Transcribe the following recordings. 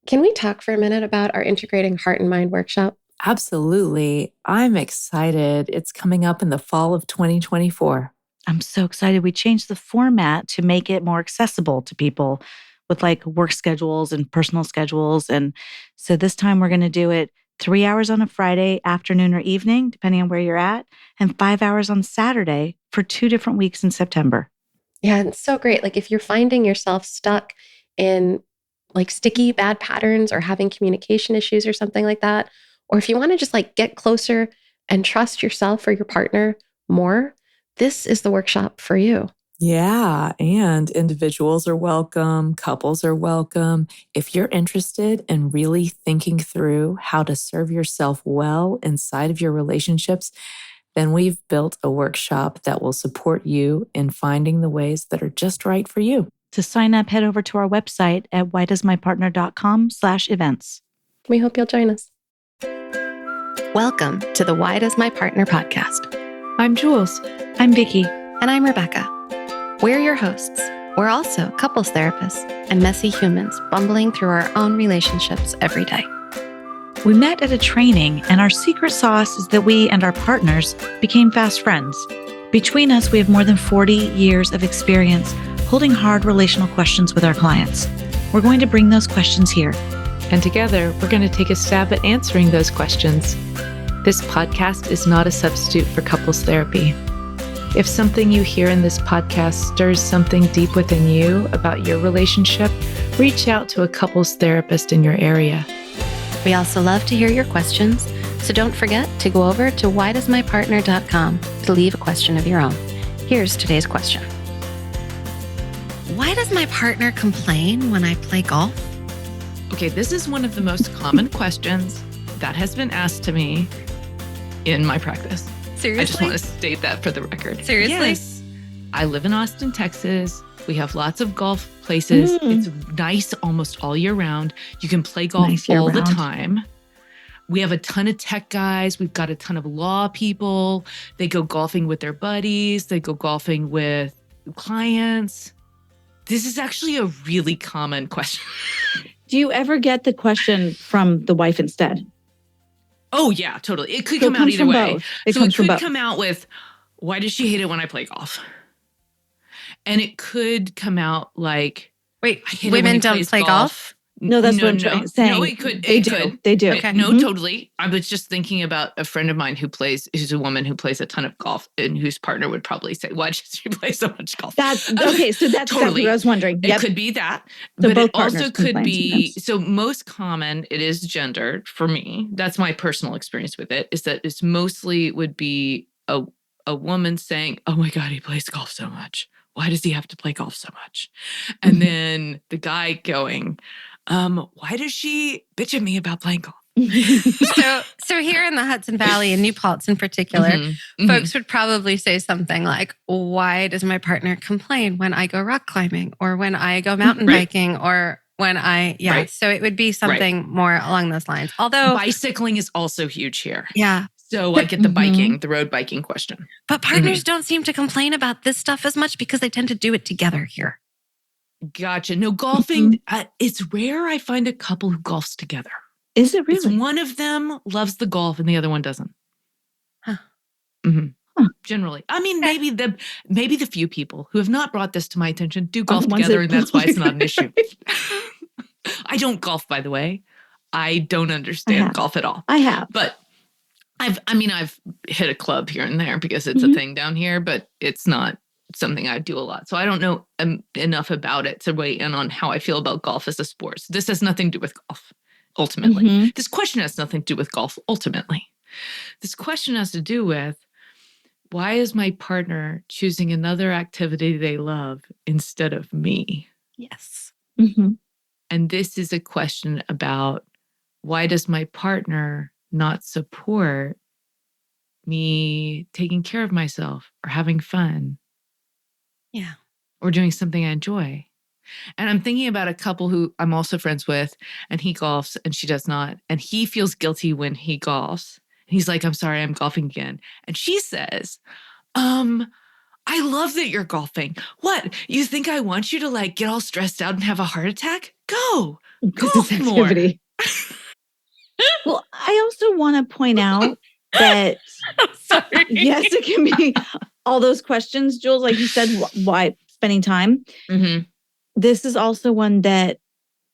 Can we talk for a minute about our Integrating Heart and Mind workshop? Absolutely. I'm excited. It's coming up in the fall of 2024. I'm so excited. We changed the format to make it more accessible to people with like work schedules and personal schedules. And so this time we're going to do it 3 hours on a Friday afternoon or evening, depending on where you're at, and 5 hours on Saturday for 2 different weeks in September. Yeah, it's so great. Like if you're finding yourself stuck in like sticky bad patterns or having communication issues or something like that, or if you want to just like get closer and trust yourself or your partner more, this is the workshop for you. Yeah, and individuals are welcome, couples are welcome. If you're interested in really thinking through how to serve yourself well inside of your relationships, then we've built a workshop that will support you in finding the ways that are just right for you. To sign up, head over to our website at whydoesmypartner.com/events. We hope you'll join us. Welcome to the Why Does My Partner podcast. I'm Jules. I'm Vicky. And I'm Rebecca. We're your hosts. We're also couples therapists and messy humans bumbling through our own relationships every day. We met at a training, and our secret sauce is that we and our partners became fast friends. Between us, we have more than 40 years of experience holding hard relational questions with our clients. We're going to bring those questions here. And together, we're going to take a stab at answering those questions. This podcast is not a substitute for couples therapy. If something you hear in this podcast stirs something deep within you about your relationship, reach out to a couples therapist in your area. We also love to hear your questions, so don't forget to go over to whydoesmypartner.com to leave a question of your own. Here's today's question. Why does my partner complain when I play golf? Okay, this is one of the most common questions that has been asked to me in my practice. Seriously? I just want to state that for the record. Seriously? Yes. I live in Austin, Texas. We have lots of golf places. It's nice almost all year round. You can play golf all the time. We have a ton of tech guys. We've got a ton of law people. They go golfing with their buddies. They go golfing with clients. This is actually a really common question. Do you ever get the question from the wife instead? Oh, yeah, totally. It could come out either way. It could come out with, why does she hate it when I play golf? And it could come out like, wait, women don't play golf? No, that's what I'm saying. No, it could. They do. Okay. No, totally. I was just thinking about a friend of mine who's a woman who plays a ton of golf and whose partner would probably say, why does she play so much golf? That's okay. So that's totally exactly what I was wondering. It could be that. So but it also could be, sometimes. so most common, it is gendered for me. That's my personal experience with it, is that it's mostly would be a woman saying, oh my God, he plays golf so much. Why does he have to play golf so much? And then the guy going, why does she bitch at me about playing golf? So here in the Hudson Valley and New Paltz in particular, folks would probably say something like, why does my partner complain when I go rock climbing or when I go mountain biking or when so it would be something more along those lines. Although bicycling is also huge here. Yeah. So I get the road biking question. But partners don't seem to complain about this stuff as much because they tend to do it together here. Gotcha. No, golfing, it's rare I find a couple who golfs together. Is it really? It's one of them loves the golf and the other one doesn't. Huh. Generally. I mean, maybe the few people who have not brought this to my attention do golf together, and that's why it's not an issue. I don't golf, by the way. I don't understand golf at all. I have. But I've hit a club here and there because it's a thing down here, but it's not something I do a lot. So I don't know enough about it to weigh in on how I feel about golf as a sport. So this has nothing to do with golf, ultimately. This question has nothing to do with golf, ultimately. This question has to do with, why is my partner choosing another activity they love instead of me? Yes. And this is a question about, why does my partner not support me taking care of myself or having fun? Yeah. Or doing something I enjoy. And I'm thinking about a couple who I'm also friends with, and he golfs and she does not. And he feels guilty when he golfs. And he's like, I'm sorry, I'm golfing again. And she says, I love that you're golfing. What? You think I want you to like get all stressed out and have a heart attack? Go. Because Golf it's more. activity. Well, I also want to point out that Sorry. yes, it can be all those questions, Jules, like you said, why spending time. Mm-hmm. This is also one that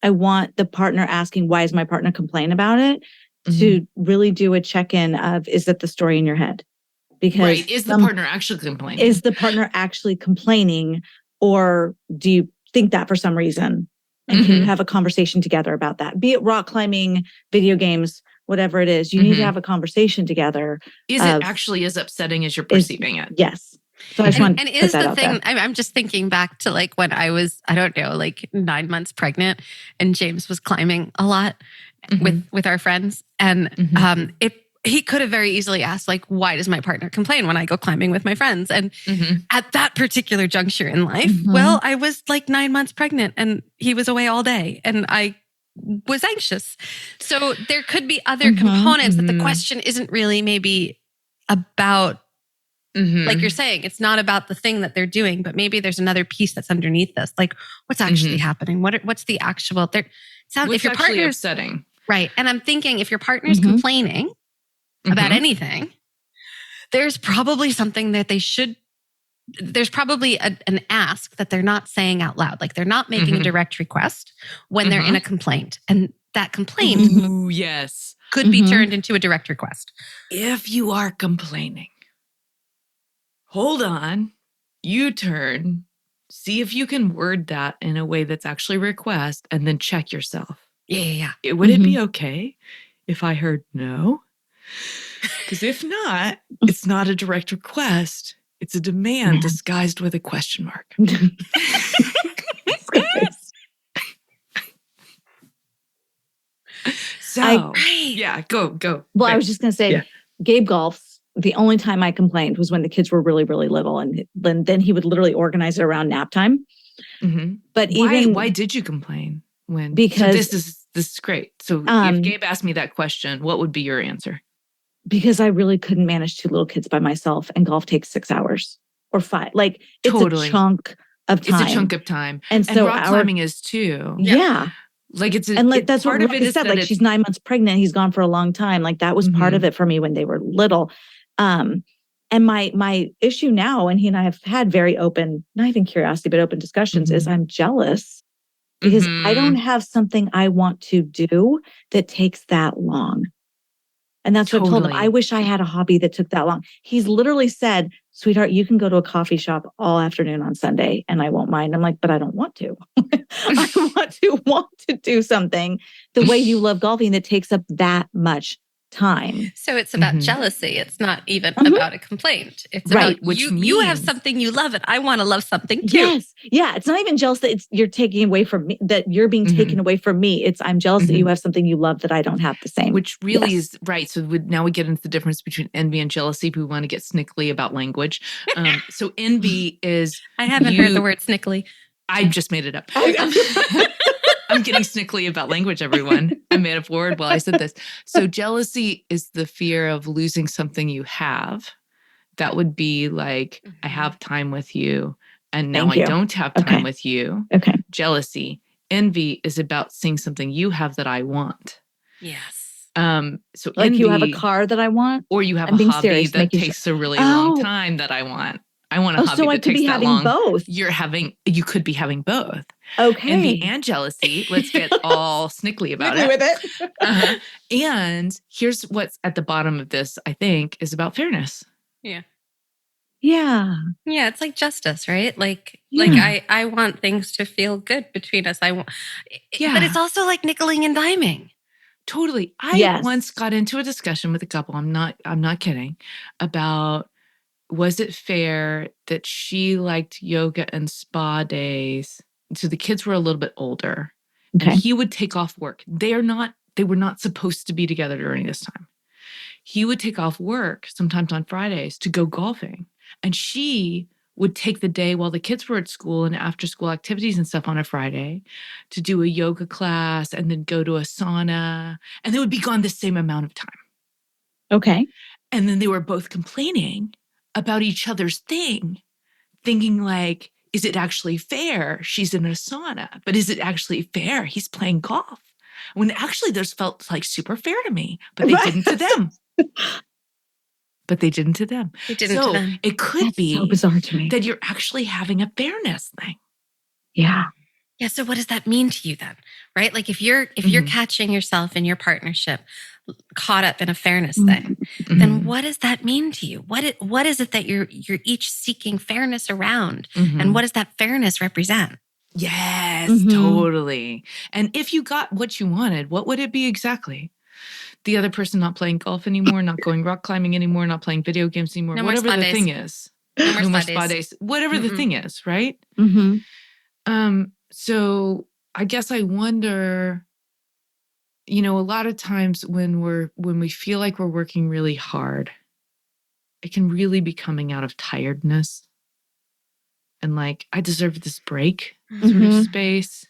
I want the partner asking, why is my partner complain about it? To really do a check-in of, is it the story in your head? Because right. Is the partner actually complaining? Is the partner actually complaining, or do you think that for some reason? And can you have a conversation together about that? Be it rock climbing, video games, whatever it is, you need to have a conversation together. Is it actually as upsetting as you're perceiving it? Yes. So I just want to is put that the out thing, there. I'm just thinking back to like when I was, I don't know, like 9 months pregnant, and James was climbing a lot with our friends. And he could have very easily asked, like, why does my partner complain when I go climbing with my friends? And at that particular juncture in life, well, I was like 9 months pregnant and he was away all day and I was anxious. So there could be other components that the question isn't really maybe about. Like you're saying, it's not about the thing that they're doing, but maybe there's another piece that's underneath this. Like, what's actually happening? What's the actual? If your partner's upsetting, right? And I'm thinking, if your partner's complaining about anything, there's probably something that they should. There's probably an ask that they're not saying out loud. Like they're not making a direct request when they're in a complaint, and that complaint, could be turned into a direct request. If you are complaining, hold on, U-turn, see if you can word that in a way that's actually a request, and then check yourself. Yeah. Would it be okay if I heard no? Because if not, it's not a direct request. It's a demand disguised with a question mark. So, go. Well, I was just going to say, Gabe golfs. The only time I complained was when the kids were really, really little. And then he would literally organize it around nap time. But why did you complain? Because this is great. So if Gabe asked me that question, what would be your answer? Because I really couldn't manage 2 little kids by myself, and golf takes 6 hours or 5. Like it's a chunk of time. It's a chunk of time. And so rock climbing is too. Yeah. Like that's part of it. Is said, like she's 9 months pregnant. He's gone for a long time. Like that was part of it for me when they were little. And my issue now, and he and I have had very open, not even curiosity, but open discussions, is I'm jealous because I don't have something I want to do that takes that long. And that's what I told him. I wish I had a hobby that took that long. He's literally said, sweetheart, you can go to a coffee shop all afternoon on Sunday and I won't mind. I'm like, but I don't want to. I want to do something the way you love golfing that takes up that much time. So it's about jealousy. It's not even about a complaint. It's about you have something you love and I want to love something too. Yes. Yeah. It's not even jealous that you're taking away from me, that you're being taken away from me. I'm jealous that you have something you love that I don't have the same. Which really is right. So now we get into the difference between envy and jealousy. We want to get snickly about language. So envy is... I haven't heard the word snickly. I just made it up. I'm getting snickly about language, everyone. I made up a word while I said this. So jealousy is the fear of losing something you have. That would be like, I have time with you, and now I don't have time with you. Okay. Jealousy. Envy is about seeing something you have that I want. Yes. So like envy, you have a car that I want, or you have a hobby that takes a really long time that I want. I want a hobby that takes that long. Both. You could be having both. Okay. Envy and jealousy. Let's get all snickly about it. With it. And here's what's at the bottom of this, I think, is about fairness. Yeah. Yeah. Yeah. It's like justice, right? Like I want things to feel good between us. But it's also like nickeling and diming. Totally. I once got into a discussion with a couple. I'm not kidding, about, was it fair that she liked yoga and spa days? So the kids were a little bit older, and he would take off work. They were not supposed to be together during this time. He would take off work sometimes on Fridays to go golfing, and she would take the day while the kids were at school and after school activities and stuff on a Friday to do a yoga class and then go to a sauna, and they would be gone the same amount of time. Okay. And then they were both complaining about each other's thing, thinking like, is it actually fair she's in a sauna? But is it actually fair he's playing golf? When actually those felt like super fair to me, but they didn't to them. But they didn't to them. They didn't to them. It could That's be so bizarre to me. that you're actually having a fairness thing. Yeah. Yeah. So what does that mean to you then? Right? Like if you're catching yourself in your partnership caught up in a fairness thing, then what does that mean to you? What is it that you're each seeking fairness around? And what does that fairness represent? Yes, totally. And if you got what you wanted, what would it be exactly? The other person not playing golf anymore, not going rock climbing anymore, not playing video games anymore, whatever the thing is. No more spa days. Whatever the thing is, right? So I guess I wonder, a lot of times when we feel like we're working really hard, it can really be coming out of tiredness and like, I deserve this break sort of space.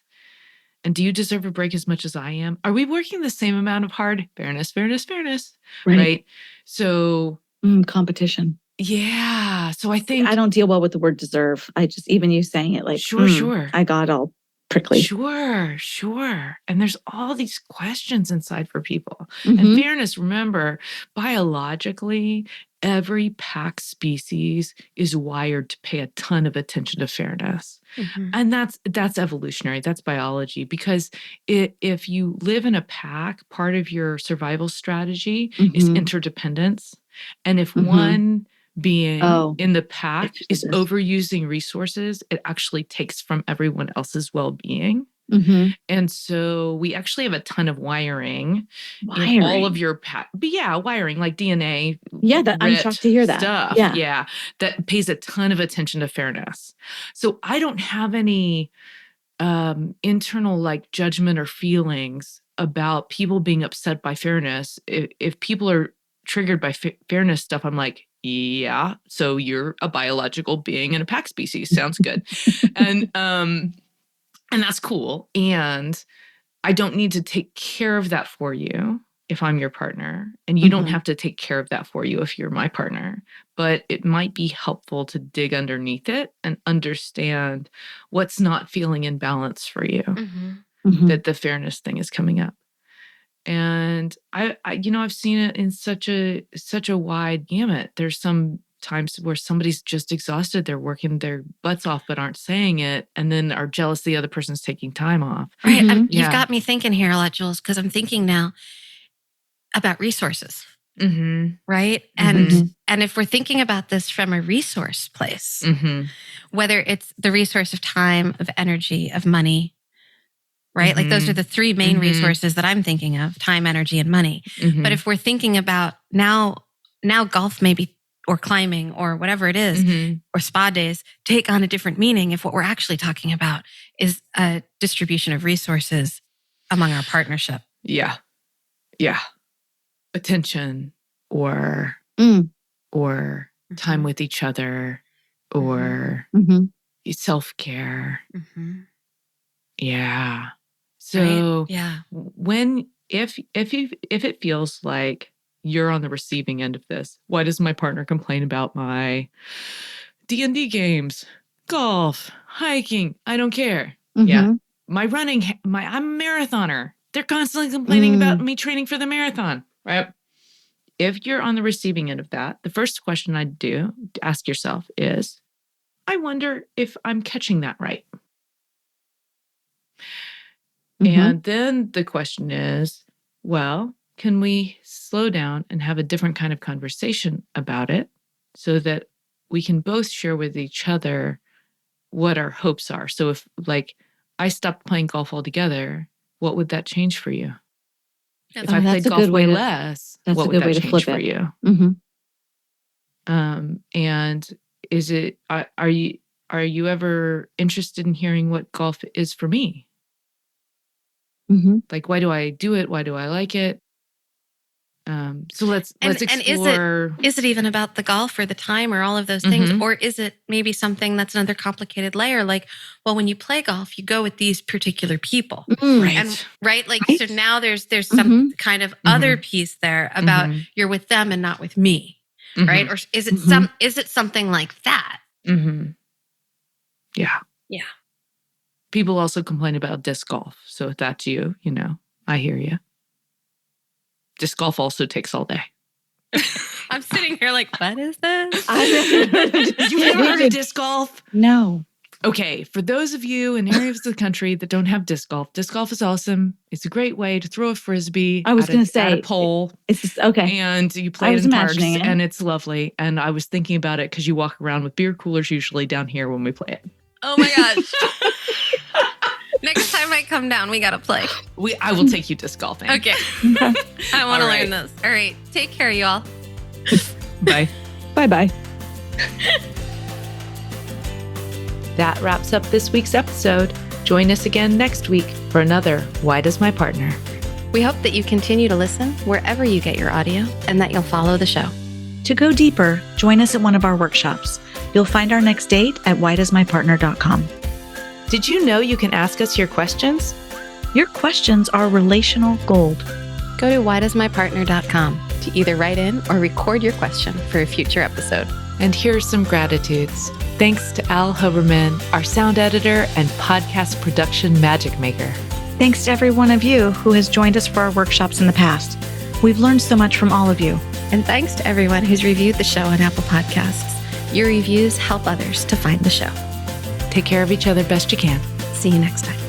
And do you deserve a break as much as I am? Are we working the same amount of hard? Fairness. Right? So Competition. Yeah. So I think I don't deal well with the word deserve. I just, even you saying it like, sure. I got all prickly. Sure. And there's all these questions inside for people. And fairness, remember, biologically, every pack species is wired to pay a ton of attention to fairness. And that's evolutionary. That's biology. Because if you live in a pack, part of your survival strategy is interdependence. And if one being in the pack is overusing resources, it actually takes from everyone else's well-being. And so we actually have a ton of wiring. In all of your pack. But yeah, wiring like DNA. Yeah, I'm shocked to hear that. Stuff. Yeah, that pays a ton of attention to fairness. So I don't have any internal like judgment or feelings about people being upset by fairness. If people are triggered by fairness stuff, I'm like, yeah, so you're a biological being in a pack species. Sounds good. And that's cool. And I don't need to take care of that for you if I'm your partner. And you don't have to take care of that for you if you're my partner. But it might be helpful to dig underneath it and understand what's not feeling in balance for you, that the fairness thing is coming up. And I've seen it in such a wide gamut. There's some times where somebody's just exhausted. They're working their butts off, but aren't saying it. And then are jealous the other person's taking time off. Right. You've got me thinking here a lot, Jules, because I'm thinking now about resources. Right. And if we're thinking about this from a resource place, whether it's the resource of time, of energy, of money, right? Like those are the three main resources that I'm thinking of: time, energy, and money. But if we're thinking about now golf maybe, or climbing, or whatever it is, or spa days take on a different meaning if what we're actually talking about is a distribution of resources among our partnership. Yeah. Attention or time with each other or self-care. Yeah. So if it feels like you're on the receiving end of this, why does my partner complain about my D&D games, golf, hiking? I don't care. Yeah. My running, I'm a marathoner. They're constantly complaining about me training for the marathon, right? If you're on the receiving end of that, the first question I'd do to ask yourself is, I wonder if I'm catching that right. And then the question is, well, can we slow down and have a different kind of conversation about it so that we can both share with each other what our hopes are? So if like I stopped playing golf altogether, what would that change for you? If I played golf way less, what would that change for you? And is it, are you ever interested in hearing what golf is for me? Like, why do I do it? Why do I like it? So let's explore. And is it even about the golf or the time or all of those things? Or is it maybe something that's another complicated layer? Like, well, when you play golf, you go with these particular people. Right. And so now there's some kind of other piece there about you're with them and not with me. Right. Or is it is it something like that? Yeah. Yeah. People also complain about disc golf. So if that's you, I hear you. Disc golf also takes all day. I'm sitting here like, what is this? You've never heard of disc golf? No. Okay, for those of you in areas of the country that don't have disc golf is awesome. It's a great way to throw a frisbee I was going to say at a pole. It's just, okay. And you play it in parks, and it's lovely. And I was thinking about it because you walk around with beer coolers usually down here when we play it. Oh my gosh. Next time I come down, we got to play. I will take you disc golfing. Okay. I want to learn this. All right. Take care, you all. Bye. Bye-bye. That wraps up this week's episode. Join us again next week for another Why Does My Partner? We hope that you continue to listen wherever you get your audio and that you'll follow the show. To go deeper, join us at one of our workshops. You'll find our next date at whydoesmypartner.com. Did you know you can ask us your questions? Your questions are relational gold. Go to whydoesmypartner.com to either write in or record your question for a future episode. And here's some gratitudes. Thanks to Al Huberman, our sound editor and podcast production magic maker. Thanks to every one of you who has joined us for our workshops in the past. We've learned so much from all of you. And thanks to everyone who's reviewed the show on Apple Podcasts. Your reviews help others to find the show. Take care of each other best you can. See you next time.